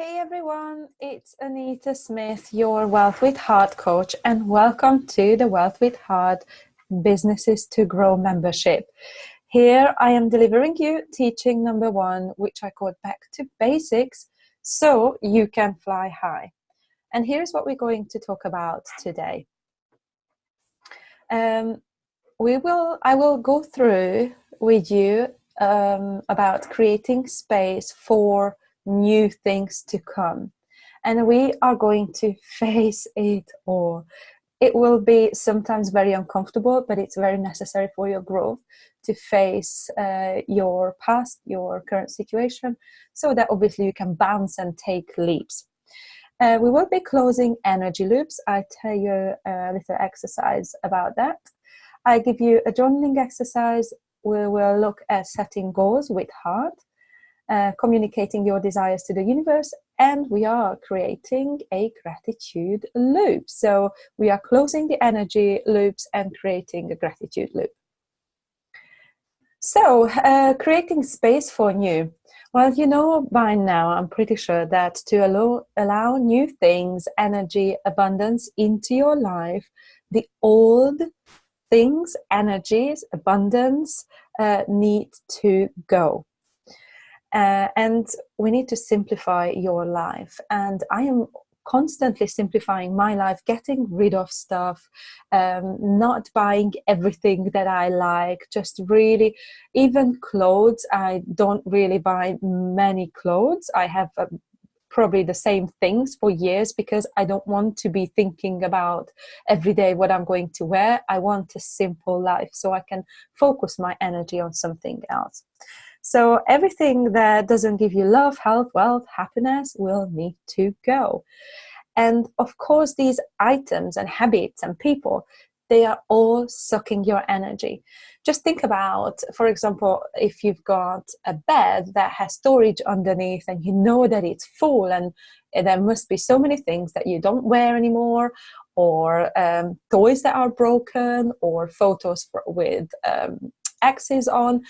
Hey everyone, it's Anita Smith, your Wealth with Heart coach, and welcome to the Wealth with Heart Businesses to Grow membership. Here I am delivering you teaching number 1, which I call Back to Basics, so you can fly high. And here's what we're going to talk about today. I will go through with you about creating space for new things to come, and we are going to face it all. It will be sometimes very uncomfortable, but it's very necessary for your growth to face your past, your current situation, so that obviously you can bounce and take leaps. We will be closing energy loops. I tell you a little exercise about that. I give you a journaling exercise. We will look at setting goals with heart, communicating your desires to the universe, and we are creating a gratitude loop. So we are closing the energy loops and creating a gratitude loop. So creating space for new. Well, you know by now, I'm pretty sure that to allow new things, energy, abundance into your life, the old things, energies, abundance need to go. And we need to simplify your life. And I am constantly simplifying my life, getting rid of stuff, not buying everything that I like, just really, even clothes. I don't really buy many clothes. I have probably the same things for years because I don't want to be thinking about every day what I'm going to wear. I want a simple life so I can focus my energy on something else. So everything that doesn't give you love, health, wealth, happiness will need to go. And of course, these items and habits and people, they are all sucking your energy. Just think about, for example, if you've got a bed that has storage underneath and you know that it's full and there must be so many things that you don't wear anymore, or toys that are broken, or photos with X's on.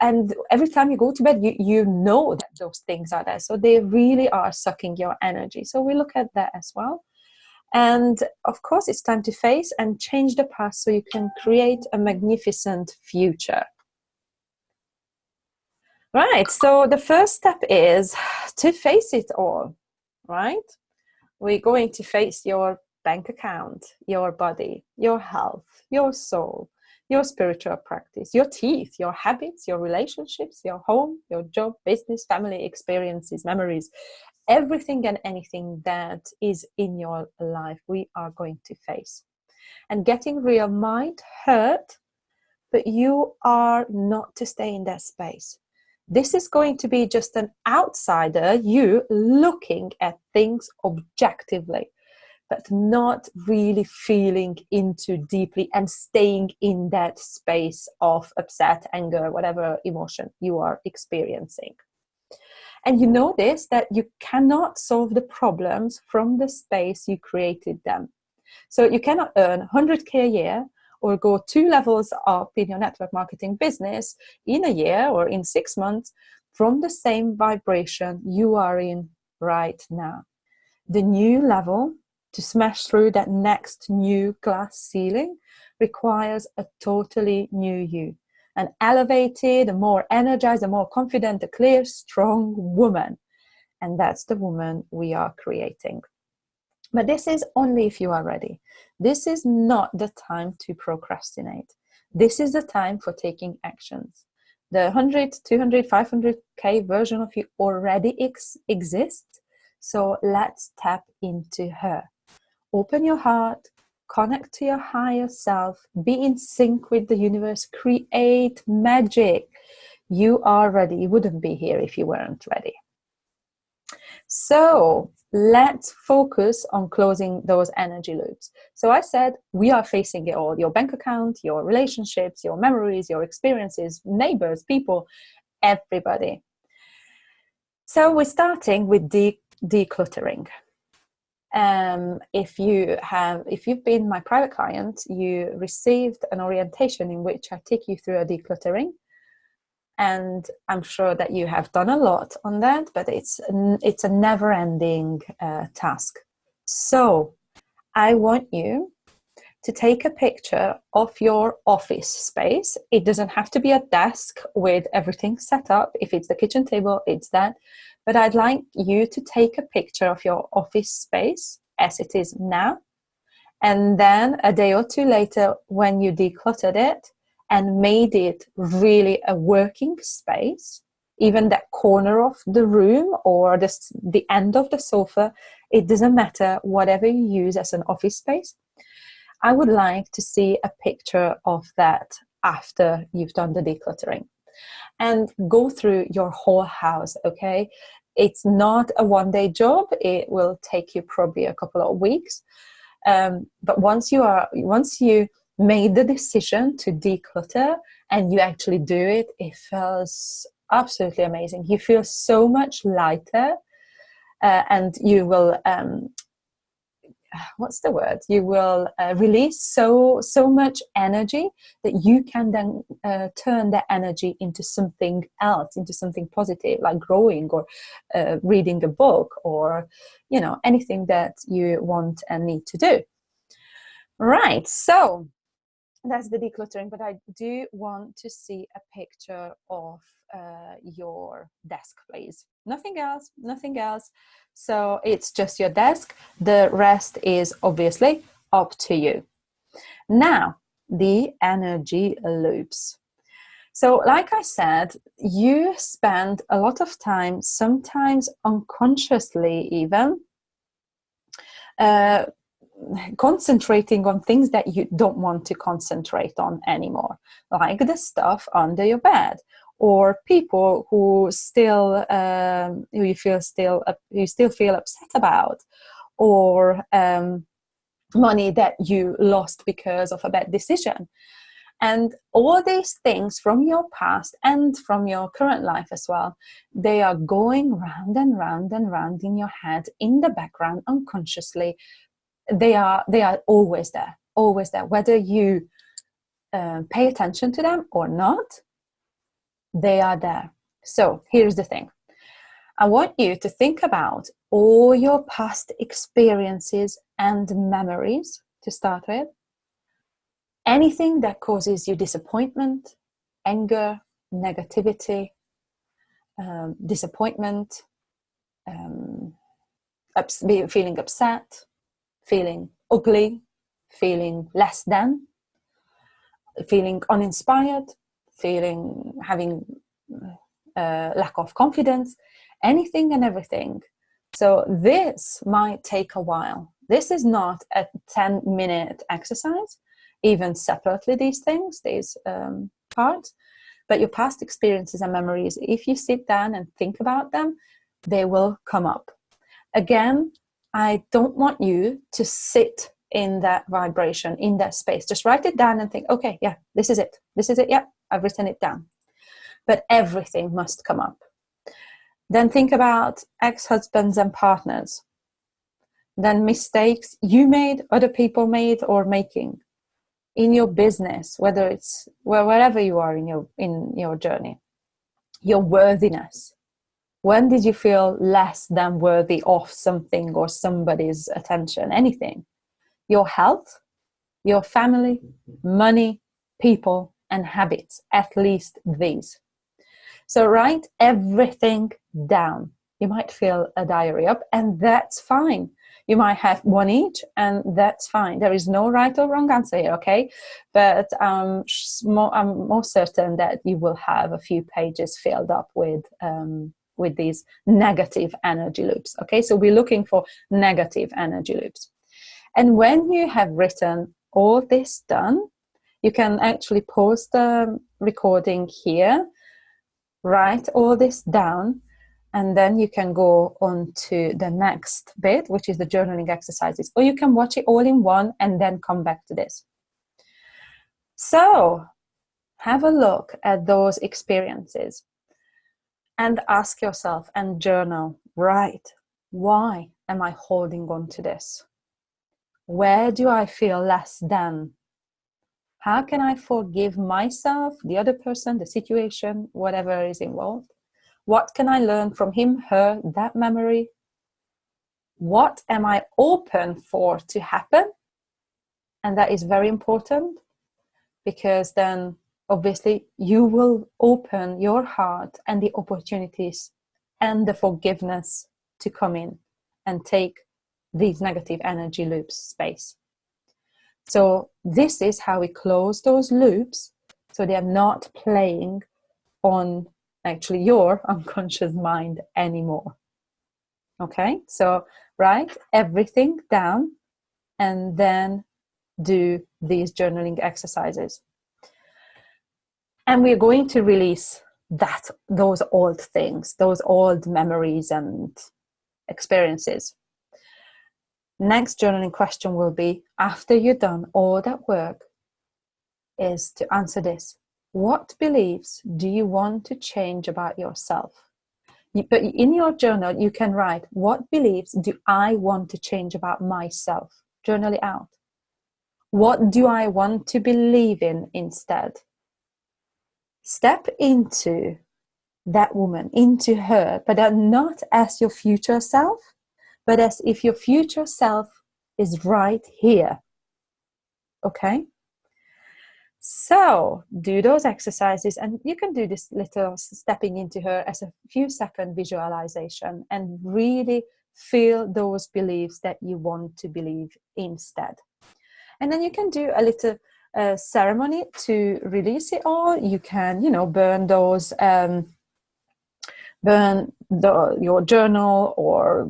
And every time you go to bed, you know that those things are there. So they really are sucking your energy. So we look at that as well. And of course, it's time to face and change the past so you can create a magnificent future. Right. So the first step is to face it all, right? We're going to face your bank account, your body, your health, your soul, your spiritual practice, your teeth, your habits, your relationships, your home, your job, business, family, experiences, memories, everything and anything that is in your life, we are going to face. And getting real might hurt, but you are not to stay in that space. This is going to be just an outsider, you looking at things objectively, but not really feeling into deeply and staying in that space of upset, anger, whatever emotion you are experiencing. And you notice that you cannot solve the problems from the space you created them. So you cannot earn 100K a year or go 2 levels up in your network marketing business in a year or in 6 months from the same vibration you are in right now. The new level, to smash through that next new glass ceiling, requires a totally new you. An elevated, a more energized, a more confident, a clear, strong woman. And that's the woman we are creating. But this is only if you are ready. This is not the time to procrastinate. This is the time for taking actions. The 100, 200, 500K version of you already exists. So let's tap into her. Open your heart, connect to your higher self, be in sync with the universe, create magic. You are ready. You wouldn't be here if you weren't ready. So let's focus on closing those energy loops. So I said, we are facing it all: your bank account, your relationships, your memories, your experiences, neighbors, people, everybody. So we're starting with decluttering. If you've been my private client, you received an orientation in which I take you through a decluttering. And I'm sure that you have done a lot on that, but it's a never-ending task. So I want you to take a picture of your office space. It doesn't have to be a desk with everything set up. If it's the kitchen table, it's that. But I'd like you to take a picture of your office space as it is now. And then a day or two later, when you decluttered it and made it really a working space, even that corner of the room or the end of the sofa, it doesn't matter, whatever you use as an office space, I would like to see a picture of that after you've done the decluttering. And go through your whole house, okay? It's not a one-day job. It will take you probably a couple of weeks. But once you made the decision to declutter and you actually do it, it feels absolutely amazing. You feel so much lighter, and you will what's the word? You will release so much energy that you can then turn that energy into something else, into something positive, like growing or reading a book, or anything that you want and need to do. Right, so that's the decluttering, but I do want to see a picture of your desk, please. Nothing else, nothing else. So it's just your desk. The rest is obviously up to you. Now, the energy loops. So like I said, you spend a lot of time, sometimes unconsciously even, concentrating on things that you don't want to concentrate on anymore, like the stuff under your bed, or people who still you still feel upset about, or money that you lost because of a bad decision. And all these things from your past and from your current life as well, they are going round and round and round in your head, in the background, unconsciously. They are always there, whether you pay attention to them or not. They are there. So here's the thing. I want you to think about all your past experiences and memories to start with. Anything that causes you disappointment, anger, negativity, disappointment, feeling upset, feeling ugly, feeling less than, feeling uninspired, having lack of confidence, anything and everything. So this might take a while. This is not a 10-minute exercise, even separately, these parts. But your past experiences and memories, if you sit down and think about them, they will come up. Again, I don't want you to sit in that vibration, in that space. Just write it down and think, okay, yeah, this is it. Yeah, I've written it down. But everything must come up. Then think about ex-husbands and partners. Then mistakes you made, other people made or making in your business, whether it's wherever you are in your journey. Your worthiness. When did you feel less than worthy of something or somebody's attention? Anything. Your health, your family, money, people, and habits. At least these. So write everything down. You might fill a diary up, and that's fine. You might have one each, and that's fine. There is no right or wrong answer here, okay? But I'm more certain that you will have a few pages filled up with these negative energy loops, okay? So we're looking for negative energy loops. And when you have written all this done, you can actually pause the recording here, write all this down, and then you can go on to the next bit, which is the journaling exercises, or you can watch it all in one and then come back to this. So have a look at those experiences and ask yourself and journal, right, why am I holding on to this? Where do I feel less than? How can I forgive myself, the other person, the situation, whatever is involved? What can I learn from him, her, that memory? What am I open for to happen? And that is very important, because then obviously you will open your heart and the opportunities and the forgiveness to come in and take these negative energy loops space. So this is how we close those loops, so they're not playing on actually your unconscious mind anymore. Okay, so write everything down and then do these journaling exercises. And we're going to release those old things, those old memories and experiences. Next journaling question will be, after you've done all that work, is to answer this. What beliefs do you want to change about yourself? But in your journal, you can write, what beliefs do I want to change about myself? Journal it out. What do I want to believe in instead? Step into that woman, into her, but not as your future self, but as if your future self is right here. Okay? So do those exercises, and you can do this little stepping into her as a few second visualization and really feel those beliefs that you want to believe instead. And then you can do a little ceremony to release it all. You can, burn those, your journal, or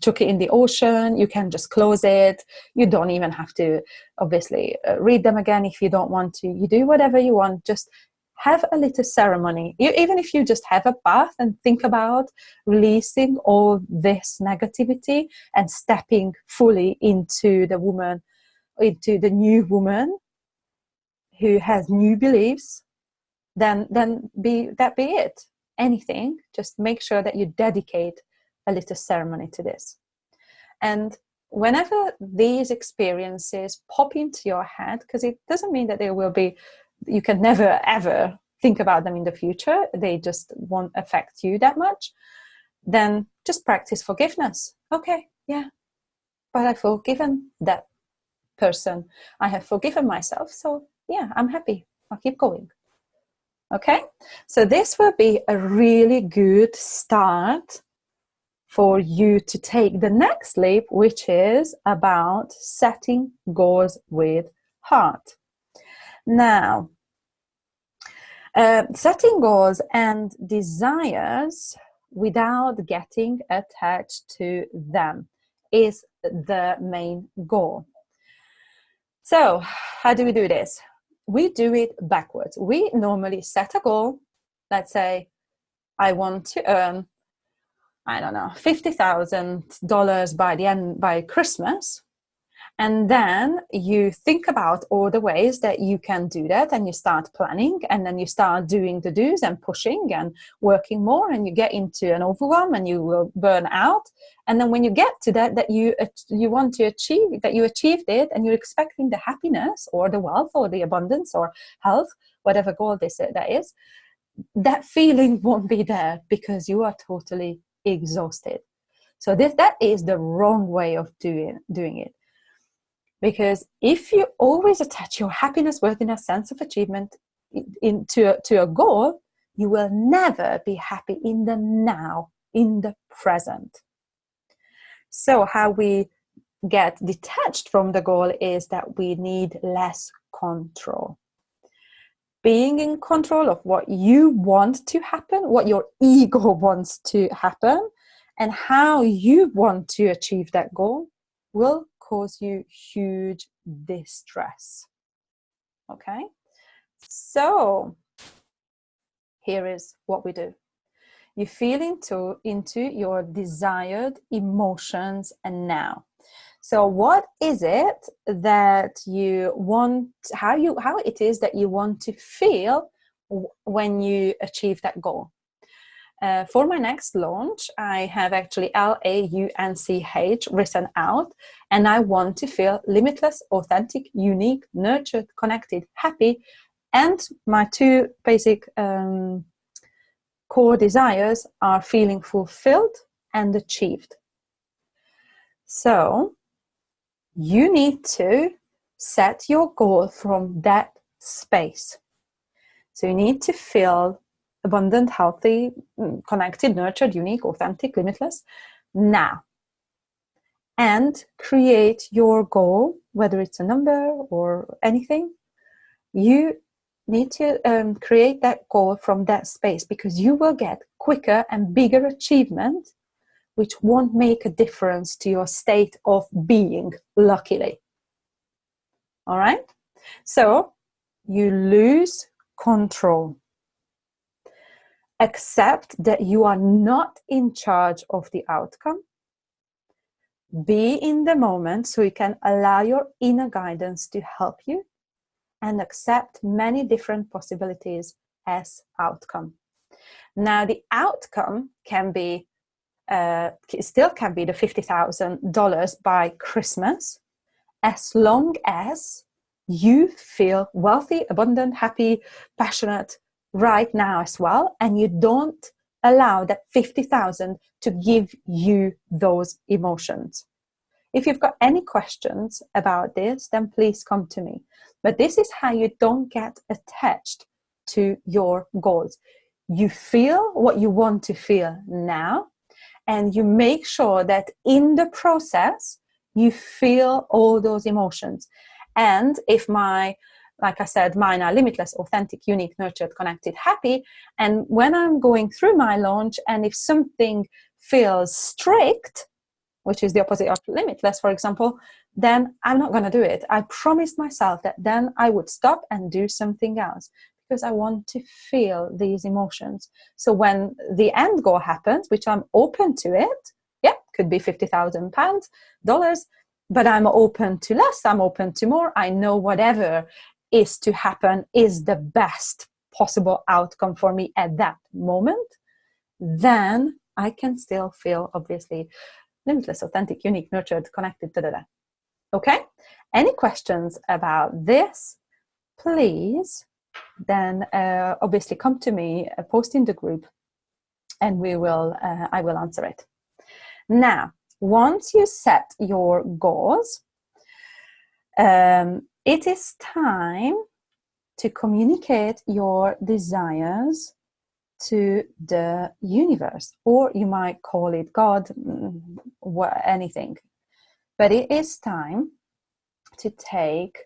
chuck it in the ocean. You can just close it. You don't even have to obviously read them again if you don't want to. You do whatever you want. Just have a little ceremony. Even if you just have a bath and think about releasing all this negativity and stepping fully into the woman, into the new woman who has new beliefs, then be it. Anything, just make sure that you dedicate a little ceremony to this. And whenever these experiences pop into your head, because it doesn't mean that you can never ever think about them in the future, they just won't affect you that much, then just practice forgiveness. Okay, yeah, but I've forgiven that person. I have forgiven myself, so yeah, I'm happy. I'll keep going. Okay, so this will be a really good start for you to take the next leap, which is about setting goals with heart. Now, setting goals and desires without getting attached to them is the main goal. So, how do we do this? We do it backwards. We normally set a goal. Let's say I want to earn, $50,000 by Christmas. And then you think about all the ways that you can do that, and you start planning, and then you start doing the do's and pushing and working more, and you get into an overwhelm and you will burn out. And then when you get to that you want to achieve, that you achieved it, and you're expecting the happiness or the wealth or the abundance or health, whatever goal that is, that feeling won't be there because you are totally exhausted. So that is the wrong way of doing it. Because if you always attach your happiness, worthiness, sense of achievement to a goal, you will never be happy in the now, in the present. So how we get detached from the goal is that we need less control. Being in control of what you want to happen, what your ego wants to happen, and how you want to achieve that goal will cause you huge distress. Okay? So here is what we do. You feel into your desired emotions and now. So what is it that you want, how it is that you want to feel when you achieve that goal? For my next launch, I have actually LAUNCH written out, and I want to feel limitless, authentic, unique, nurtured, connected, happy, and my two basic core desires are feeling fulfilled and achieved. So you need to set your goal from that space. So you need to feel abundant, healthy, connected, nurtured, unique, authentic, limitless now. And create your goal, whether it's a number or anything. You need to create that goal from that space, because you will get quicker and bigger achievement, which won't make a difference to your state of being, luckily. All right? So you lose control. Accept that you are not in charge of the outcome. Be in the moment so you can allow your inner guidance to help you, and accept many different possibilities as outcome. Now, the outcome can be still can be the $50,000 by Christmas, as long as you feel wealthy, abundant, happy, passionate right now as well, and you don't allow that 50,000 to give you those emotions. If you've got any questions about this, then please come to me. But this is how you don't get attached to your goals. You feel what you want to feel now, and you make sure that in the process, you feel all those emotions. And if like I said, mine are limitless, authentic, unique, nurtured, connected, happy. And when I'm going through my launch, and if something feels strict, which is the opposite of limitless, for example, then I'm not going to do it. I promised myself that then I would stop and do something else, because I want to feel these emotions. So when the end goal happens, which I'm open to it, yeah, could be £50,000, but I'm open to less, I'm open to more. I know whatever is to happen is the best possible outcome for me at that moment. Then I can still feel, obviously, limitless, authentic, unique, nurtured, connected, Okay? Any questions about this, please, then obviously come to me, post in the group, and I will answer it. Now, once you set your goals, it is time to communicate your desires to the universe, or you might call it God, anything. But it is time to take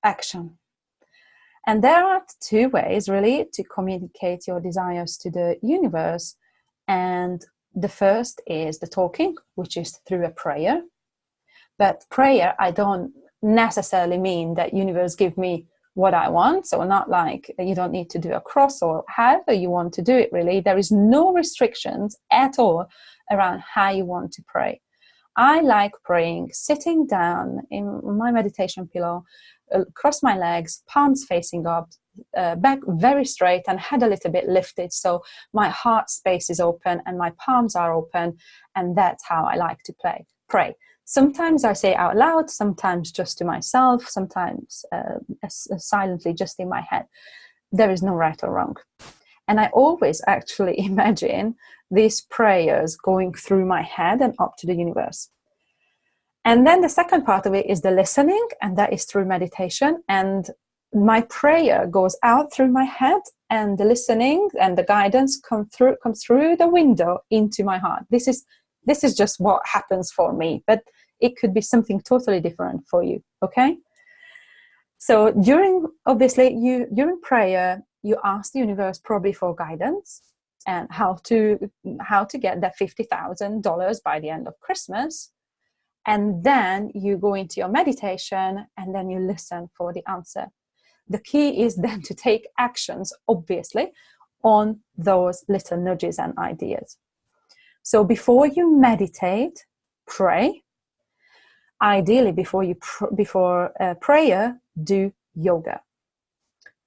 action. And there are two ways, really, to communicate your desires to the universe. And the first is the talking, which is through a prayer. But prayer, I don't necessarily mean that universe give me what I want. So not like you don't need to do a cross or however you want to do it, really. There is no restrictions at all around how you want to pray. I like praying sitting down in my meditation pillow, cross my legs, palms facing up, back very straight and head a little bit lifted, so my heart space is open and my palms are open, and that's how I like to pray. Sometimes I say out loud, sometimes just to myself, sometimes silently just in my head. There is no right or wrong. And I always actually imagine these prayers going through my head and up to the universe. And then the second part of it is the listening, and that is through meditation. And my prayer goes out through my head, and the listening and the guidance comes through the window into my heart. This is just what happens for me, but it could be something totally different for you, okay? So during prayer, you ask the universe probably for guidance and how to get that $50,000 by the end of Christmas. And then you go into your meditation, and then you listen for the answer. The key is then to take actions, obviously, on those little nudges and ideas. So before you meditate, pray. Ideally, before prayer, do yoga.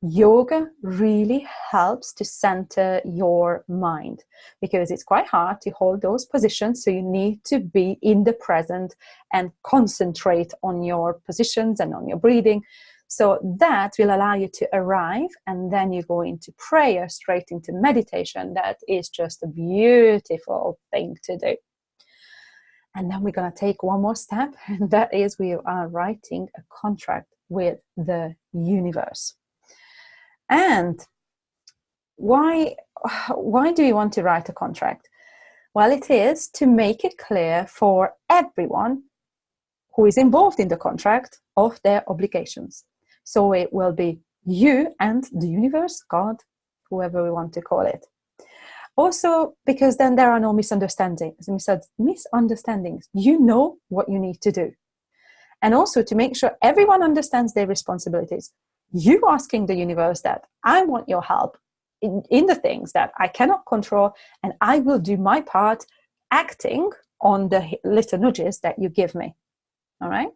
Yoga really helps to center your mind, because it's quite hard to hold those positions. So you need to be in the present and concentrate on your positions and on your breathing. So that will allow you to arrive, and then you go into prayer, straight into meditation. That is just a beautiful thing to do. And then we're going to take one more step, and that is we are writing a contract with the universe. And why do you want to write a contract? Well, it is to make it clear for everyone who is involved in the contract of their obligations. So it will be you and the universe, God, whoever we want to call it. Also, because then there are no misunderstandings. You know what you need to do. And also to make sure everyone understands their responsibilities. You asking the universe that I want your help in the things that I cannot control, and I will do my part acting on the little nudges that you give me. All right.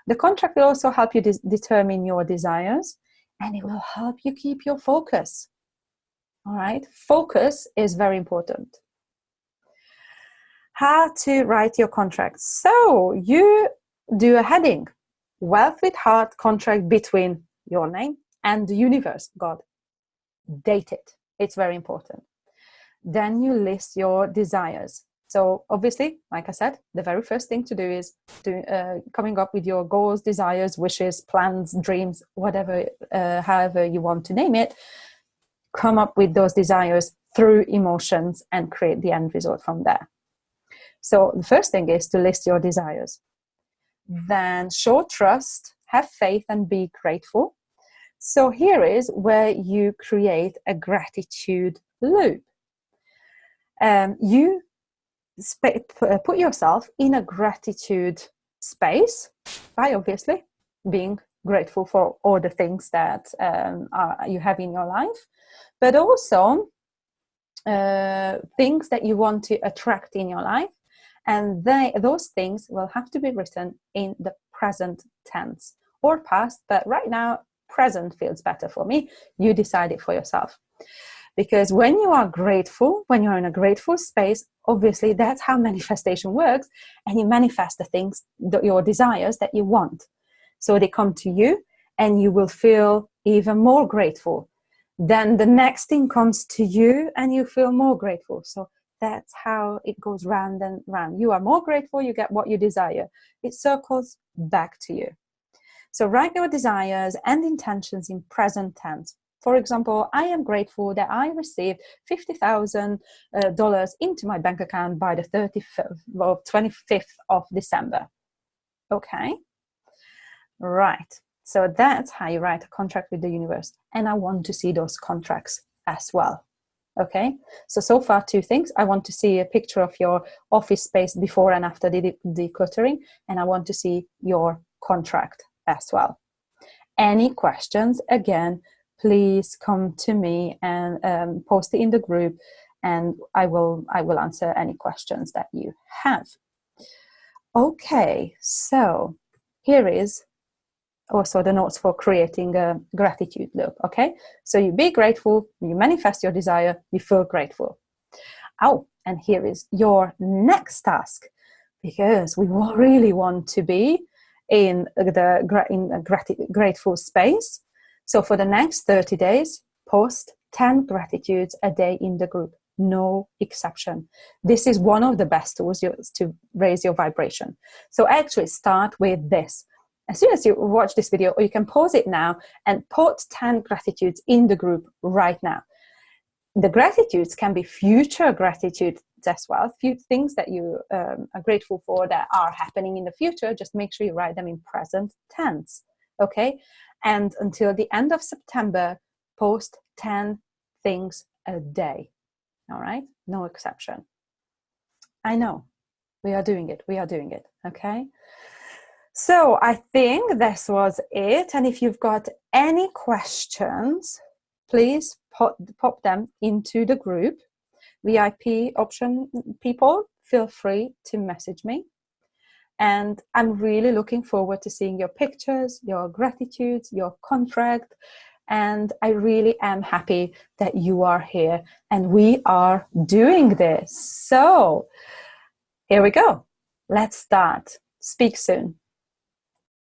The contract will also help you determine your desires, and it will help you keep your focus. All right. Focus is very important. How to write your contract. So you do a heading, Wealth with Heart contract between your name and the universe, God. Date it. It's very important. Then you list your desires. So obviously, like I said, the very first thing to do is coming up with your goals, desires, wishes, plans, dreams, whatever, however you want to name it. Come up with those desires through emotions and create the end result from there. So the first thing is to list your desires. Then show trust, have faith, and be grateful. So here is where you create a gratitude loop. You put yourself in a gratitude space by obviously being grateful for all the things that you have in your life, but also things that you want to attract in your life. And those things will have to be written in the present tense or past, but right now, present feels better for me. You decide it for yourself. Because when you are grateful, when you're in a grateful space, obviously that's how manifestation works, and you manifest the things, your desires that you want. So they come to you, and you will feel even more grateful. Then the next thing comes to you, and you feel more grateful. So that's how it goes round and round. You are more grateful, you get what you desire. It circles back to you. So write your desires and intentions in present tense. For example, I am grateful that I received $50,000 into my bank account by the 25th of December. Okay. Right. So that's how you write a contract with the universe. And I want to see those contracts as well. Okay. So far, two things. I want to see a picture of your office space before and after the decluttering. And I want to see your contract as well. Any questions, again, please come to me and post it in the group, and I will answer any questions that you have. Okay, so here is also the notes for creating a gratitude loop. Okay, so you be grateful, you manifest your desire, you feel grateful. Oh, and here is your next task, because we really want to be in a grateful space. So for the next 30 days, post 10 gratitudes a day in the group, no exception. This is one of the best tools to raise your vibration. So actually start with this. As soon as you watch this video, or you can pause it now and put 10 gratitudes in the group right now. The gratitudes can be future gratitudes as well, few things that you are grateful for that are happening in the future. Just make sure you write them in present tense. Okay, and until the end of September, post 10 things a day. All right, no exception. I know, we are doing it. Okay, so I think this was it. And if you've got any questions, please pop them into the group. VIP option people, feel free to message me. And I'm really looking forward to seeing your pictures, your gratitudes, your contract. And I really am happy that you are here and we are doing this. So here we go. Let's start. Speak soon.